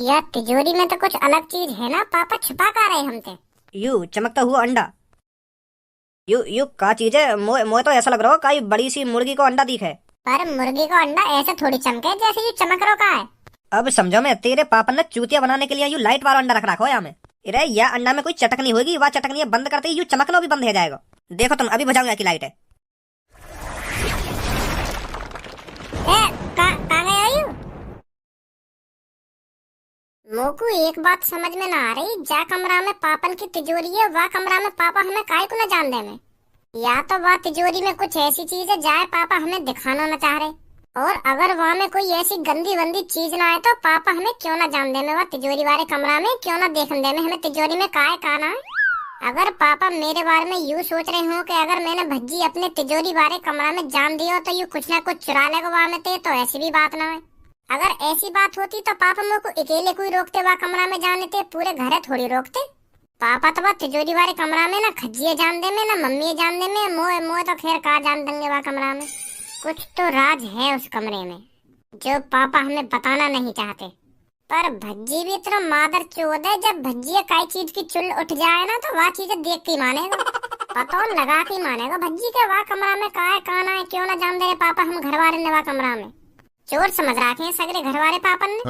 यार तिजोरी में तो कुछ अलग चीज है ना, पापा छुपा का रहे हमसे। यू चमकता हुआ अंडा। यू यू का चीज है? मोए मोए तो ऐसा लग रहा हो काई बड़ी सी मुर्गी को अंडा दिखे। पर मुर्गी का अंडा ऐसे थोड़ी चमके जैसे ये चमक रो का है। अब समझो, मैं तेरे पापा ने चूतिया बनाने के लिए यू लाइट वाला अंडा रख रखा हो यहाँ में। अरे यह अंडा में कोई चटकनी होगी, वह चटकनी बंद करते ही यू चमकना भी बंद हो जाएगा। देखो तुम, अभी बुझाऊंगा की लाइट है। कहाँ गए हो यू? मोकू एक बात समझ में ना आ रही, जा कमरा में पापन की तिजोरी है, वह कमरा में पापा हमें काहे को न जान दे में। या तो वह तिजोरी में कुछ ऐसी चीज है जाए पापा हमें दिखाना न चाह रहे, और अगर वहाँ में कोई ऐसी गंदी वंदी चीज ना आए तो पापा हमें क्यों ना जान दे में, वह तिजोरी वाले कमरा में क्यों ना देखने दे में हमें तिजोरी में काहे काना है। अगर पापा मेरे बारे में यूँ सोच रहे हो कि अगर मैंने भज्जी अपने तिजोरी वाले कमरा में जान दिया तो यू कुछ ना कुछ चुरा लेगा वहाँ में ते, तो ऐसी भी बात ना है। अगर ऐसी बात होती तो पापा मेरे को अकेले कोई रोकते वह कमरा में जाने थे, पूरे घर थोड़ी रोकते। पापा तो वह तिजोरी वाले कमरा में ना खज्जिए जान दे में, ना मम्मी जान दे में, मोए मोए तो खैर कहा जान देंगे वह कमरा में। कुछ तो राज है उस कमरे में जो पापा हमें बताना नहीं चाहते। पर भज्जी भी इतना मादर चोद है, जब भज्जी कई चीज की चुल उठ जाए ना तो वह चीजें देख के मानेगा, पता लगा के मानेगा भज्जी के वह कमरा में का है काना है, क्यों ना जान दे रहे पापा हम घर वाले ने वह कमरा में। चोर समझ रखे हैं सगरे घर वाले पापन ने।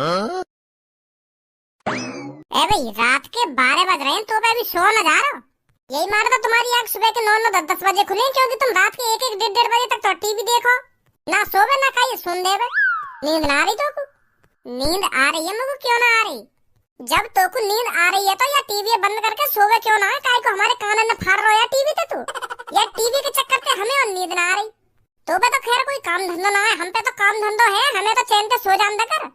ए भाई रात के 12 बज रहे हैं तो अभी सो न जा रहा। यही मार तो तुम्हारी आंख सुबह के 9-9 10 बजे खुले, क्योंकि तुम रात के 1-1 1:30 बजे तक तो टीवी देखो, ना सोवे ना खाइए सुन देवे। नींद ना आ रही तो को? नींद आ रही है मुझको, क्यों ना आ रही? जब तो को नींद आ रही है तो या टीवी बंद करके सोवे क्यों ना है, काहे को हमारे कान में फाड़ रहा है टीवी ते तू, या टीवी के चक्कर से हमें और नींद ना आ रही। तो पे तो खैर कोई काम धंधा ना है, हम पे तो काम धंधो है, हमें तो चैन से सो जान दे कर।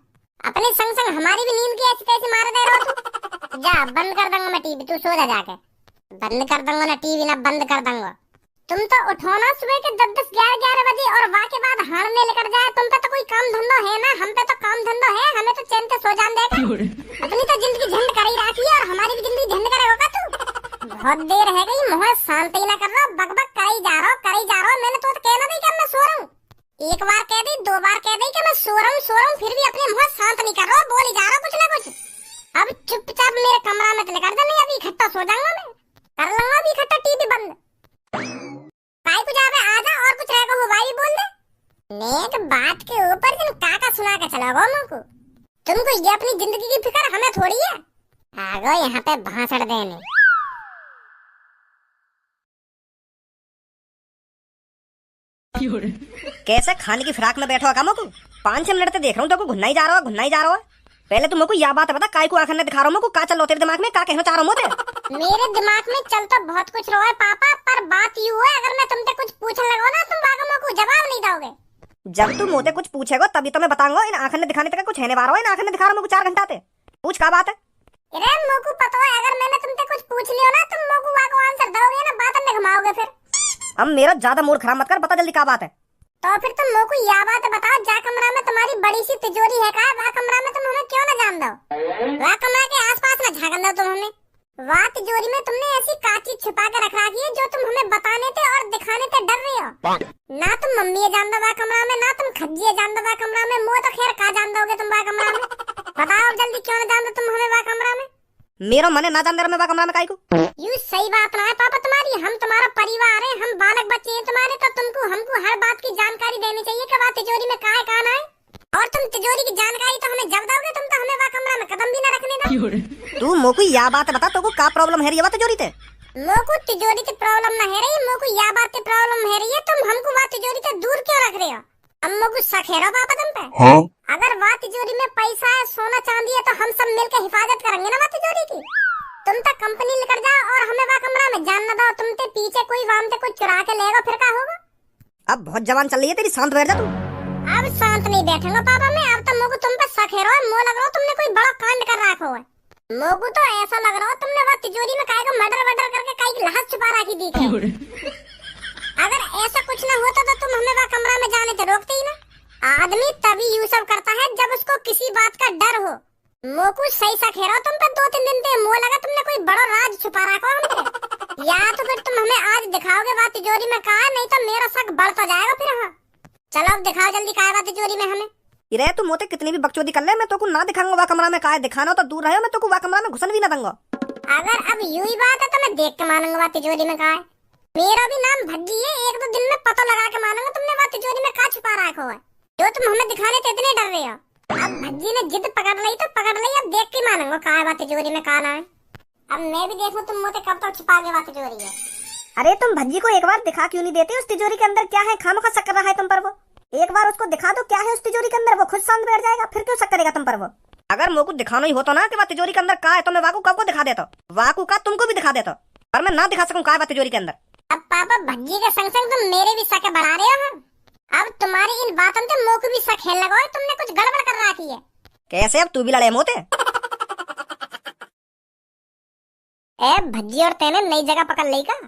अपने संग संग हमारी भी नींद की ऐसी तैसी मार दे रहा तू। जा बंद कर दूंगा मैं टीवी, तू सो जा जाके। बंद कर दूंगा ना टीवी, ना बंद कर दूंगा। तुम तो उठो ना सुबह के 10-10 11-11 बजे और वहाँ के बाद हारने लेकर जाए, तुम पे तो कोई काम धंधो है ना, हम पे तो काम धंधो है, हमें तो चैन से सो जान देगा। अपनी तो जिंदगी झंड कर ही रखी है और हमारी भी जिंदगी झंड करेगा तू। बहुत देर है गई, मुँह शांति ना कर रहा, बकबक कर ही जा रहा, मैंने तो कहना नहीं कि मैं सो रहा हूँ। एक बार कह दी, 2 बार कह दी कि मैं सो रहा हूँ, फिर भी अपने मुँह शांत नहीं कर रहा, बोल ही जा रहा कुछ ना कुछ। अब चुपचाप मेरे कमरा में लेकर जा, नहीं अभी इकट्ठा सो जाऊंगा मैं, कर लूंगा अभी इकट्ठा टीवी बंद। भाई कुछ आवे आजा और कुछ रहेगा हो भाई बोल दे। नेक बात के ऊपर तुम काका सुना के चलोगे मुझको, तुमको ये अपनी जिंदगी की फिक्र हमें थोड़ी है। आ गो यहाँ पे भांसड़ देने। कैसे खाने की फिराक में बैठो कामो को? 5-6 मिनट से देख रहा हूँ तो घुन्ना ही जा रहा है। पहले तुम को यह बात बता, काय को आखिर दिखा रहा हूँ, का चल रहा तेरे दिमाग में, का कहना चाह रहा हूँ मुझे? मेरे दिमाग में चल तो बहुत कुछ रहा है पापा, पर बात यूं है अगर मैं तुमसे कुछ पूछने लगो ना तुम बागमों को जवाब नहीं दोगे। जब तुम मुझे कुछ पूछेगा तभी तो मैं बताऊंगा। इन आंखों ने दिखाने तक कुछ है नहीं बारो, इन आंखों ने दिखा रहा हूँ 4 घंटा थे। पूछ का बात है? अरे मोकू पता है अगर मैंने तुमसे कुछ पूछ लियो ना तुम मोकू वाको आंसर दोगे ना, बात में घुमाओगे फिर। अब मेरा ज्यादा मूड खराब मत कर, बता जल्दी का बात है। तो फिर तुम मोकू यह बात बताओ, जा कमरा में तुम्हारी बड़ी सी तिजोरी है का, वह कमरा में तुम हमें क्यों ना जान दो, वह कमरा के आसपास ना झांकन दो तुम हमें। वह तिजोरी में तुमने ऐसी काची छुपा के रख रखी है जो तुम हमें बताने थे और दिखाने थे डर रही हो। ना तुम मम्मी जान दो वह कमरा में, ना तुम खज्जी जान दो वह कमरा में, मुँह तो खैर का जान दोगे तुम वह कमरा में। बताओ जल्दी क्यों ना जान दो तुम हमें वह कमरा में। मेरा मन है ना जान दे मैं कमरा में काई को। यू सही बात ना है पापा तुम्हारी, हम तुम्हारा परिवार है, हम बालक बच्चे हैं तुम्हारे, तो तुमको हमको हर बात की जानकारी देनी चाहिए कि वह तिजोरी में कहाँ है। और तुम तिजोरी की जानकारी तो हमें जब दोगे तुम तो हमें वह कमरा में कदम भी न रखने दो। तू मोको यह बात बता, तो को का प्रॉब्लम है ये तिजोरी ते? मोको तिजोरी की प्रॉब्लम न है रही, मोको यह बात की प्रॉब्लम है रही है, तुम हमको वह तिजोरी से दूर क्यों रख रहे हो? अब मोको शक है पापा तुम पे। हाँ? अगर वह तिजोरी में पैसा है, सोना चांदी है, तो हम सब मिलकर हिफाजत करेंगे ना वह तिजोरी की। तुम तक कंपनी लेकर जाओ और हमें वह कमरा में जान न दो, तुम ते पीछे कोई वाम से कुछ चुरा के लेगा फिर क्या होगा? अब बहुत जवान चल रही है तेरी, शांत बैठ जा तू। अब शांत नहीं बैठूंगा पापा मैं, अब तो मोको तुम पे शक है रहा है, लग रहा तुमने कोई बड़ा कांड कर रखा है। मोको तो ऐसा लग रहा है तुमने वह तिजोरी में काय को मर्डर करके काय की लाश छुपा रखी दी थी। अगर ऐसा कुछ न होता तो तुम हमें वह कमरा में जाने से रोकते ही ना। आदमी तभी यूं सब करता है जब उसको किसी बात का डर हो। मोकू सही सा खेरा तुम पर 2-3 दिन से, मुँह लगा तुमने कोई बड़ा राज छुपा रखा हमसे। या तो फिर तुम हमें आज दिखाओगे बात तिजोरी में कहा, नहीं तो मेरा शक बढ़ता जाएगा फिर। हाँ चलो अब दिखाओ जल्दी कहा बात तिजोरी में हमें। इरे तू मोते कितनी भी बकचोदी कर ले, मैं तो को ना दिखाऊंगा वह कमरा में, काहे दिखाना हो तो दूर रहो, मैं तो को वह कमरा में घुसन भी ना दूंगा। अगर अब यूं ही बात है तो मैं देख के मानूंगा वह तिजोरी में कहा है। मेरा भी नाम भज्जी है, एक दो दिन में पता लगा के मानूंगा तुमने वह तिजोरी में कहा छुपा रखा है, जो तुम हमें दिखाने से इतने डर रहे हो। अब भज्जी ने जिद पकड़ ली तो पकड़ ली, अब देख के मानूंगा कहा है वह तिजोरी में कहा ना है। अब मैं भी देखूं तुम मोते कब तक छुपा के वह तिजोरी है। अरे तुम भज्जी को एक बार दिखा क्यों नहीं देते उस तिजोरी के अंदर क्या है, खामखा शक कर रहा है तुम पर वो। एक बार उसको दिखा दो क्या है उस तिजोरी के अंदर, वो खुद शांत बैठ जाएगा, फिर क्यों शक करेगा तुम पर वो। अगर मुझको दिखाना ही होता ना कि वह तिजोरी के अंदर क्या है तो मैं वाकू कब को दिखा देता, वाकू का तुमको भी दिखा देता, पर मैं ना दिखा सकूं क्या है वह तिजोरी के अंदर। अब पापा भज्जी के संग संग तुम मेरे भी शक बढ़ा रहे हो। अब तुम्हारी इन बातों से मोह को भी शक खेलने लगा है, तुमने कुछ गड़बड़ कर रखी है। कैसे, अब तू भी लड़े मोते। ए भज्जी और तेने नई जगह पकड़ ली का?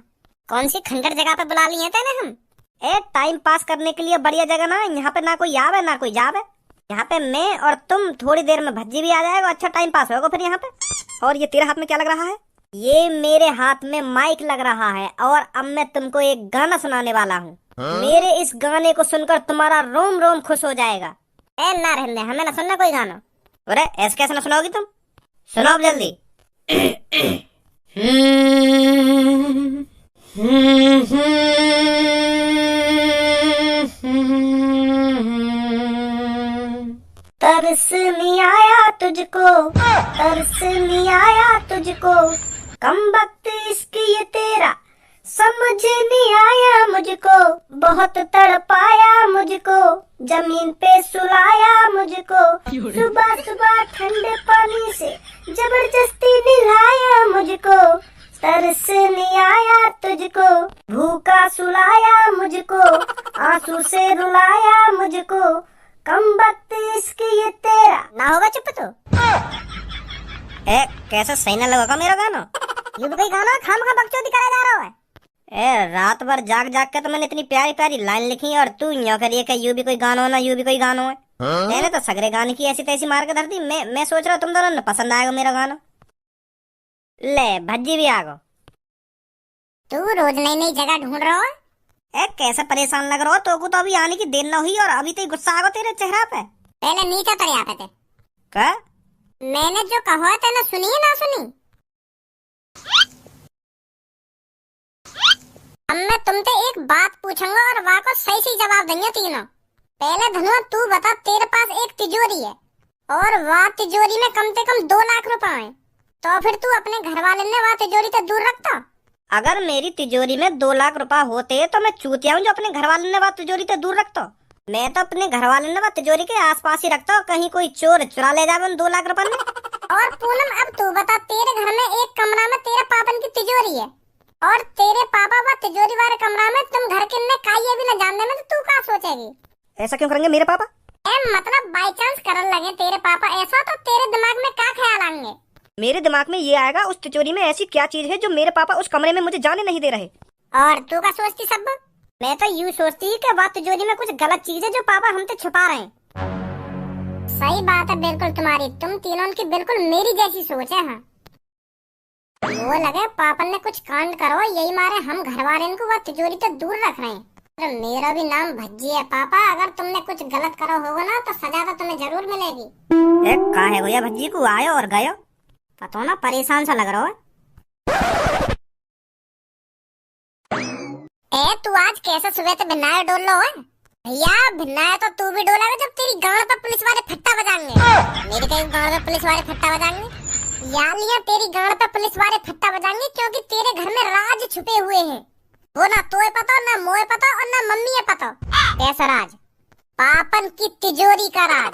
कौन सी खंडर जगह पे बुला ली है तेने हम? ए टाइम पास करने के लिए बढ़िया जगह ना, यहाँ पे ना कोई आवे ना कोई जावे, यहाँ पे मैं और तुम, थोड़ी देर में भज्जी भी आ जाएगा, अच्छा टाइम पास होगा फिर यहाँ पे। और ये तेरे हाथ में क्या लग रहा है? ये मेरे हाथ में माइक लग रहा है और अब मैं तुमको एक गाना सुनाने वाला हूँ। मेरे इस गाने को सुनकर तुम्हारा रोम रोम खुश हो जाएगा। ए ना रहने, हमें ना सुनना कोई गाना। अरे ऐसे कैसे ना सुनाओगी तुम, सुनाओ जल्दी। तरस नहीं आया तुझको, तरस नहीं आया तुझको, कम वक्त इश्क ये तेरा समझ नहीं आया मुझको, बहुत तड़पाया मुझको, जमीन पे सुलाया मुझको, सुबह सुबह ठंडे पानी से जबरदस्ती नहलाया मुझको, तरस नहीं आया तुझको, भूखा सुलाया मुझको, आंसू से रुलाया मुझको, कम वक्त इश्क ये तेरा। ना होगा चुप तो। ए कैसे सही ना लगा मेरा गाना? ये भी कोई गाना खामखा बकचोदी करा जा रहा है। ए रात भर जाग जाग के तो मैंने इतनी प्यारी प्यारी लाइन लिखी और तू यूं करिए कि यू भी कोई गाना हो ना यू भी कोई गाना है। मैंने तो सगरे गाने की ऐसी तैसी मार के धर दी। मैं सोच रहा तुम दोनों ने पसंद आएगा मेरा गाना। ले भज्जी भी आ गो। तू रोज नई नई जगह ढूंढ रहा है। ए कैसे परेशान लग रहा हो, तो को तो अभी आने की देर न हुई और अभी तो गुस्सा आ गया तेरे चेहरा पे। पहले नीचे उतर यहाँ पे थे। क्या? मैंने जो कहा था ना सुनी ना सुनी? अब मैं तुमसे एक बात पूछूंगा और वहाँ को सही सही जवाब देंगे तीनों। पहले धनुआ तू बता, तेरे पास एक तिजोरी है और वह तिजोरी में कम से कम 2 लाख रुपए हैं, तो फिर तू अपने घर वाले ने वह तिजोरी से दूर रखता? अगर मेरी तिजोरी में 2 लाख रुपए होते तो मैं चूतिया हूँ जो अपने घर वाले ने वह तिजोरी से दूर रखता। मैं तो अपने घर वाले ने वह तिजोरी के आसपास ही रखता, कहीं कोई चोर चुरा ले जाए 2 लाख रुपए में। और पूनम अब तू बता, तेरे घर में एक कमरा में तेरे पापन की तिजोरी है और तेरे पापा वह तिजोरी वाले कमरा में तुम घर के ने काई भी न जानने में, तो तू क्या सोचेगी? ऐसा क्यों करेंगे मेरे पापा? मतलब बाई चांस करने लगे तेरे पापा ऐसा, तो तेरे दिमाग में क्या ख्याल आएंगे? मेरे दिमाग में ये आएगा उस तिजोरी में ऐसी क्या चीज है जो मेरे पापा उस कमरे में मुझे जाने नहीं दे रहे। और तू क्या सोचती सब? मैं तो यूँ सोचती कि वह तिजोरी में कुछ गलत चीज है जो पापा हमसे छुपा रहे हैं। सही बात है बिल्कुल तुम्हारी, तुम तीनों की बिल्कुल मेरी जैसी सोच है। हाँ वो लगे पापा ने कुछ कांड करो, यही मारे हम घर वाले को वह तिजोरी से दूर रख रहे हैं। तो मेरा भी नाम भज्जी है पापा, अगर तुमने कुछ गलत करो होगा ना तो सजा तो तुम्हें जरूर मिलेगी। का है भैया भज्जी को आयो और गयो, पता ना परेशान सा लग रहा है। तू आज कैसे सुबह से भिन्नाया डोल लो है? भैया भिन्नाया तो तू भी डोलेगा जब तेरी गांड पे पुलिस वाले फट्टा बजाएंगे। मेरी कहीं गांड पे पुलिस वाले फट्टा बजाएंगे? यार लिया तेरी गांड पे पुलिस वाले फट्टा बजाएंगे क्योंकि तेरे घर में राज छुपे हुए हैं। वो ना तोए पता, ना मोए पता और ना मम्मी है पता। कैसा राज? पापन की तिजोरी का राज।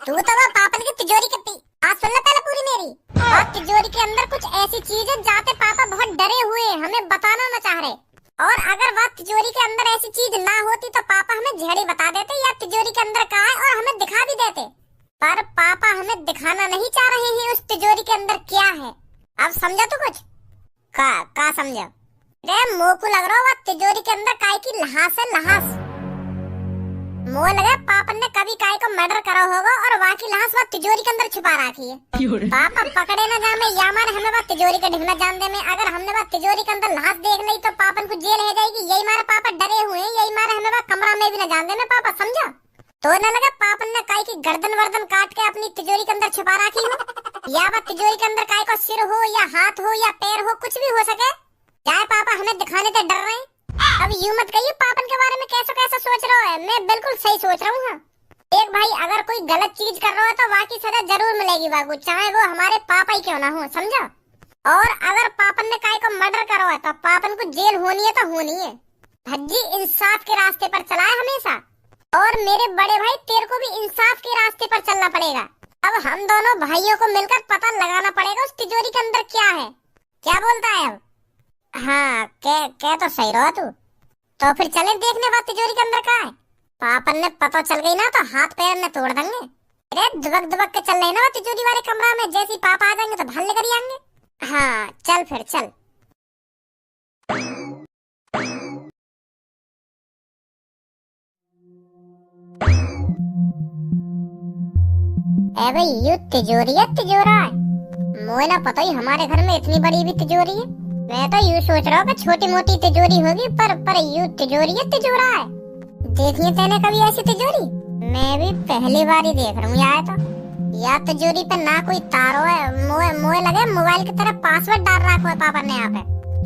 तू तो वो पापन की तिजोरी की आज सुन ले पहले पूरी मेरी। और तिजोरी के अंदर कुछ ऐसी चीज है जाते पापा बहुत डरे हुए, हमें बताना न चाह रहे। और अगर वह तिजोरी के अंदर ऐसी चीज ना होती तो पापा हमें झड़ी बता देते या तिजोरी के अंदर क्या है और हमें दिखा भी देते। पर पापा हमें दिखाना नहीं चाह रहे हैं उस तिजोरी के अंदर क्या है। अब समझा तू कुछ? का समझा? रे मुंह को लग रहा है वह तिजोरी के अंदर काय की लहास है, लहास। मुँह लगे पापा ने कभी काय को मर्डर करा होगा और वहाँ की लाश वह तिजोरी के अंदर छुपा रखी है। पापा पकड़े न जामे या मारे हमें वह तिजोरी का ढूंढना जान दे में। अगर हमने वह तिजोरी के अंदर लाश देख ली तो पापन को जेल है जाएगी। यही मारे पापा डरे हुए हैं, यही मारे हमें वह कमरा में भी न जान दे में पापा, समझा? तो न लगा पापन ने काई की गर्दन वर्दन काट के अपनी तिजोरी के अंदर छुपा रखी हो, या वह तिजोरी के अंदर काई को सिर हो या हाथ हो या पैर हो, कुछ भी हो सके। चाहे पापा हमें दिखाने से डर रहे हैं। अब यूं मत कहिए पापन के बारे में कैसा कैसा सोच रहा है, मैं बिल्कुल सही सोच रहा हूँ। एक भाई अगर कोई गलत चीज कर रहा है तो वहाँ की सजा जरूर मिलेगी वागू, चाहे वो हमारे पापा ही क्यों ना हो, समझा। और अगर पापन ने काय को मर्डर करो है तो पापन को जेल होनी है तो होनी है। भज्जी इंसाफ के रास्ते पर चला है हमेशा, और मेरे बड़े भाई तेरे को भी इंसाफ के रास्ते पर चलना पड़ेगा। अब हम दोनों भाइयों को मिलकर पता लगाना पड़ेगा उस तिजोरी के अंदर क्या है। क्या बोलता है अब? हाँ क्या तो सही रहो तू। तो फिर चले देखने बाद तिजोरी के अंदर क्या है। पापन ने पता चल गई ना तो हाथ पैर ने तोड़ देंगे। अरे दुबक दुबक के चल रहे ना तिजोरी वाले कमरा में, जैसे पापा आ जाएंगे तो भाल लेकर ही आएंगे। हाँ चल फिर चल। भाई यू तिजोरी है तिजोरा है, मुझे ना पता ही हमारे घर में इतनी बड़ी भी तिजोरी है। मैं तो यूँ सोच रहा हूँ कि छोटी मोटी तिजोरी होगी, पर यू तिजोरी है तिजोरा है। देखिए तेने कभी ऐसी तिजोरी? मैं भी पहली बार ही देख रहा हूँ। यार तो या तिजोरी पे ना कोई तारो है, मोए लगे मोबाइल की तरह पासवर्ड डाल रखा है पापा ने यहाँ पे।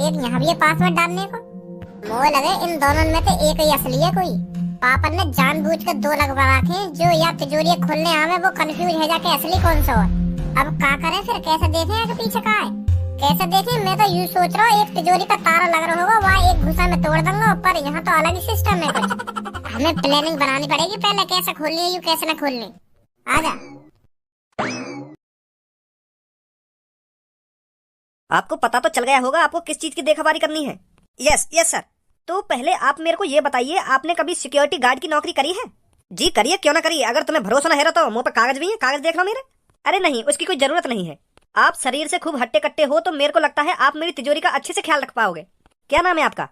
एक यहाँ भी है पासवर्ड डालने को। मोए लगे इन दोनों में से एक ही असली है कोई। पापा ने जानबूझ कर दो लगवा रखे जो या तिजोरी खोलने आवे वो कंफ्यूज है जाके असली कौन सा है। अब क्या करें फिर, कैसे देखें आगे पीछे का है, कैसे देखें। मैं तो यूँ सोच रहा हूँ एक तिजोरी का तारा लग रहा होगा, वहाँ एक घुसा में तोड़ दूंगा, पर यहाँ तो अलग ही सिस्टम है कुछ। हमें प्लानिंग बनानी पड़ेगी पहले, कैसे खोलनी है यू कैसे न खोलनी। आजा। आपको पता तो चल गया होगा आपको किस चीज की देखभाली करनी है। Yes sir. तो पहले आप मेरे को ये बताइए, आपने कभी सिक्योरिटी गार्ड की नौकरी करी है? जी करिए, क्यों ना करिए। अगर तुम्हें भरोसा ना है तो मुंह पर कागज भी है, कागज देख लो मेरे। अरे नहीं, उसकी कोई जरूरत नहीं है। आप शरीर से खूब हट्टे कट्टे हो तो मेरे को लगता है आप मेरी तिजोरी का अच्छे से ख्याल रख पाओगे। क्या नाम है आपका?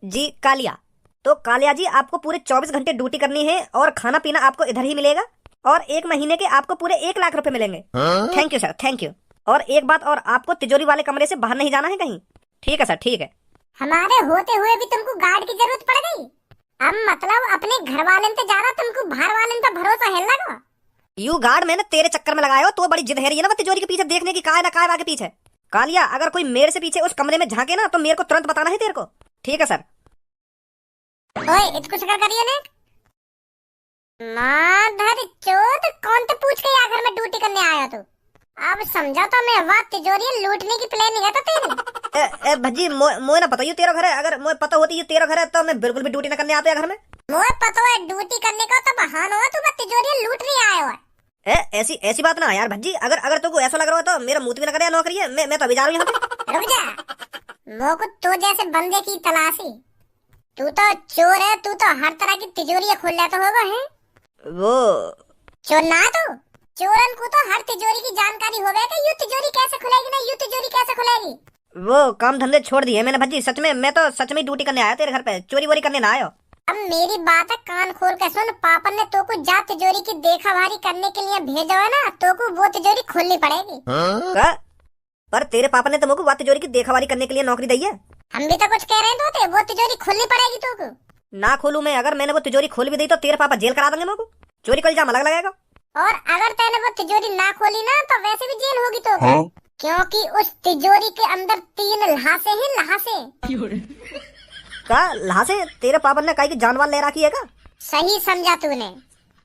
जी कालिया। तो कालिया जी, आपको पूरे 24 घंटे ड्यूटी करनी है और खाना पीना आपको इधर ही मिलेगा, और 1 महीने के आपको पूरे 1 लाख रुपए मिलेंगे। Thank you sir, thank you. और एक बात और, आपको तिजोरी वाले कमरे से बाहर नहीं जाना है कहीं। ठीक है सर, ठीक है। हमारे होते हुए भी तुमको गार्ड की जरूरत पड़ गई? अब मतलब अपने घर वाले पे ज्यादा तुमको बाहर वाले पे भरोसा है लगा? यू गार्ड मैंने तेरे चक्कर में लगाया हो, तो बड़ी जिद है रही है ना तिजोरी के पीछे देखने की, काय ना काय आगे पीछे। कालिया, अगर कोई मेरे से पीछे उस कमरे में झांके ना तो मेरे को तुरंत बताना है तेरे को। ठीक है सर। ओए इसको शक्ल करिए ने। माधर चोद, कौन तो पूछ के घर में ड्यूटी करने आया तू? अब समझा तो मैं, वाह तिजोरी लूटने की प्लानिंग है तो तेरी। भज्जी मोए ना पता, ये तेरा घर है। अगर मोए पता होती ये तेरा घर है तो मैं बिल्कुल भी ड्यूटी ना करने आता घर में। मोए पता है ड्यूटी करने का तो बहाना है, तू तिजोरी लूट नहीं आया है। ऐसी बात ना यार भज्जी, अगर तुमको ऐसा लग रहा हो तो मेरा मुंह भी ना करे नौकरी है। मैं तो अभी जा रहा हूँ यहाँ पे। रुक जा, मोको तो जैसे बंदे की तलाशी। तू तो चोर है, तू तो हर तरह की तिजोरी खोल लेता होगा है। वो चोर ना तू, चोरन को तो हर तिजोरी की जानकारी होवे कि यू तिजोरी कैसे खुलेगी ना यू तिजोरी कैसे खुलेगी। वो काम धंधे छोड़ दिए मैंने भज्जी, सच में। मैं तो सच में ड्यूटी करने आया तेरे घर पे, चोरी वोरी करने ना आयो। अब मेरी बात है कान खोल के सुन, पापा ने तो को जा तिजोरी की देखभाली करने के लिए भेजा है ना, तो को वो तिजोरी खोलनी पड़ेगी। का? पर तेरे पापा ने तो मुझको वो तिजोरी की देखभाली करने के लिए नौकरी दी है। हम भी तो कुछ कह रहे थे, वो तिजोरी खोलनी पड़ेगी तो को। ना खोलूं मैं, अगर मैंने वो तिजोरी खोल भी दी तो तेरे पापा जेल करा देंगे मुझको। चोरी का इल्जाम अलग लगेगा। और अगर तैने वो तिजोरी ना खोली ना तो वैसे भी जेल होगी तो क्योंकि उस तिजोरी के अंदर 3 लहासे हैं, लहासे। का लहासे? तेरे पापा ने काई की जानवर ले रखी है का? सही समझा तूने।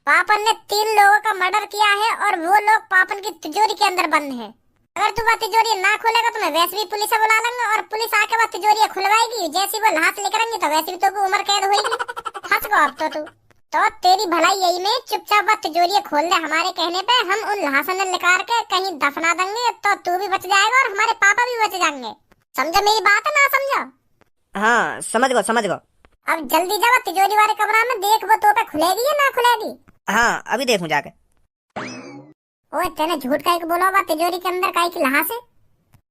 पापन ने 3 लोगों का मर्डर किया है और वो लोग पापन की तिजोरी के अंदर बंद हैं। अगर तू वो तिजोरी ना खोलेगा तो मैं वैसे भी पुलिस से बुला लूंगा, और पुलिस आके वो तिजोरी खुलवाएगी। जैसी वो लहास लेकर आएंगे तो वैसे भी तो उम्र कैद होगी। हंस गो अब तो तू। तो तेरी भलाई यही में चुपचाप वो तिजोरी खोल दे, हमारे कहने पे हम उन लहासन निकाल के कहीं दफना देंगे, तो तू भी बच जाएगा और हमारे पापा भी बच जाएंगे। समझा मेरी बात है ना समझा? हाँ समझ गो। अब जल्दी जा तिजोरी वाले कमरा में देख, वो तो पे खुलेगी या ना खुलेगी। हाँ अभी देखूं जाके। ओए तेने झूठ काहे को बोला? तिजोरी के अंदर काहे की लहास है?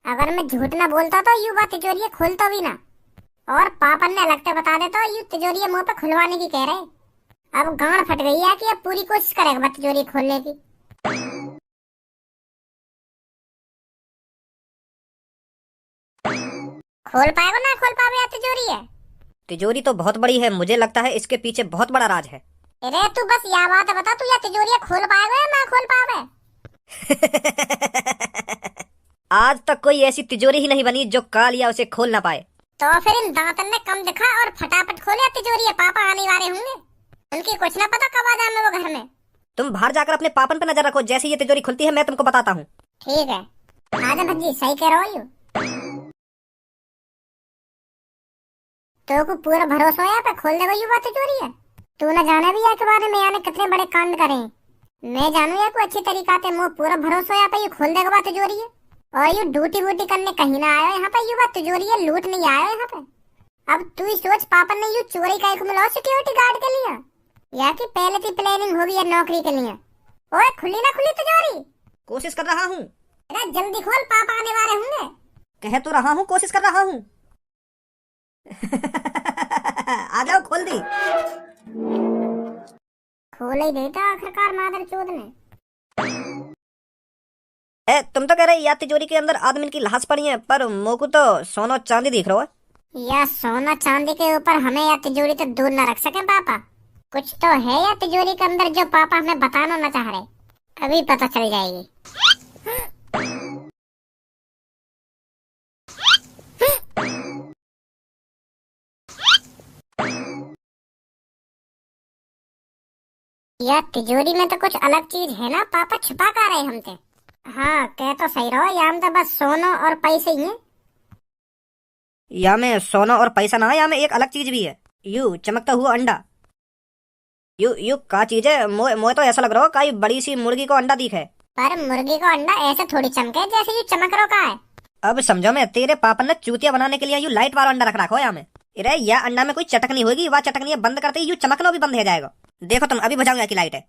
अगर मैं झूठ ना बोलता तो यू बात तिजोरी खुलता भी ना, और पापन ने लगते बता देता यू तिजोरी मुंह पे खुलवाने की कह रहे। अब गांड फट गई है कि अब पूरी कोशिश करेगा तिजोरी खोलने की। खोल पाएगा ना खोल पावे तिजोरी है? तिजोरी तो बहुत बड़ी है, मुझे लगता है इसके पीछे बहुत बड़ा राज है। अरे तू बस यह बात बता, तू या तिजोरियां खोल पाएगा या ना खोल पावे? आज तक कोई ऐसी तिजोरी ही नहीं बनी जो कालिया उसे खोल ना पाए। तो फिर इन दांतन ने कम दिखा और फटाफट खोले तिजोरी, पापा आने वाले होंगे, उनकी कुछ ना पता कब आ जाए वो घर में। तुम बाहर जाकर अपने पापन पे नजर रखो, जैसे ये तिजोरी खुलती है मैं तुमको बताता हूँ। ठीक है, आजा भज्जी, सही कह रहा हूँ। तो को पूरा भरोसा है पे खोल देगा युवा तिजोरी है। तू न जाने भी है के बारे में यानी कितने बड़े कांड करे। मैं जानू या को अच्छी तरीका से मुंह पूरा भरोसा है पे ये खोल देगा तिजोरी है। और ये ड्यूटी वूटी करने कहीं ना आया यहाँ पे, युवा तिजोरी है लूट नहीं आया यहाँ पे। अब तू ही सोच, पापा ने यू चोरी का एक मिला सिक्योरिटी गार्ड के लिए, या कि पहले की प्लानिंग होगी है नौकरी के लिए। ओए खुली ना खुली तिजोरी? कोशिश कर रहा हूँ। अरे जल्दी खोल, पापा आने वाले होंगे। कह तो रहा हूँ, कोशिश कर रहा हूँ। आ जाओ, खोल दी। खोल ही देता आखिरकार मादर चोद ने। तुम तो कह रहे या तिजोरी के अंदर आदमी की लाश पड़ी है, पर मोकू तो सोना चांदी दिख रहा है। या सोना चांदी के ऊपर हमें या तिजोरी तो दूर न रख सके पापा। कुछ तो है या तिजोरी के अंदर जो पापा हमें बताना न चाह रहे, अभी पता चल जाएगी। या तिजोरी में तो कुछ अलग चीज है ना, पापा छुपा कर रहे हमसे। हाँ कह तो सही रहो, यहाँ तो बस सोना और पैसे ही है। या में सोना और पैसा ना है, या में एक अलग चीज भी है, यू चमकता हुआ अंडा। यू का चीज है? मोए तो ऐसा लग रहा हो कई बड़ी सी मुर्गी को अंडा दिखे। पर मुर्गी को अंडा ऐसे थोड़ी चमके जैसे यू चमक रो का है। अब समझो, मैं तेरे पापा ने चूतिया बनाने के लिए यू लाइट वाला अंडा रख रखा हो यहाँ में। अरे या अंडा में कोई चटकनी होगी, वह चटकनी बंद करते ही यू चमकना भी बंद हो जाएगा। देखो तुम, अभी बुझाऊंगा की लाइट है।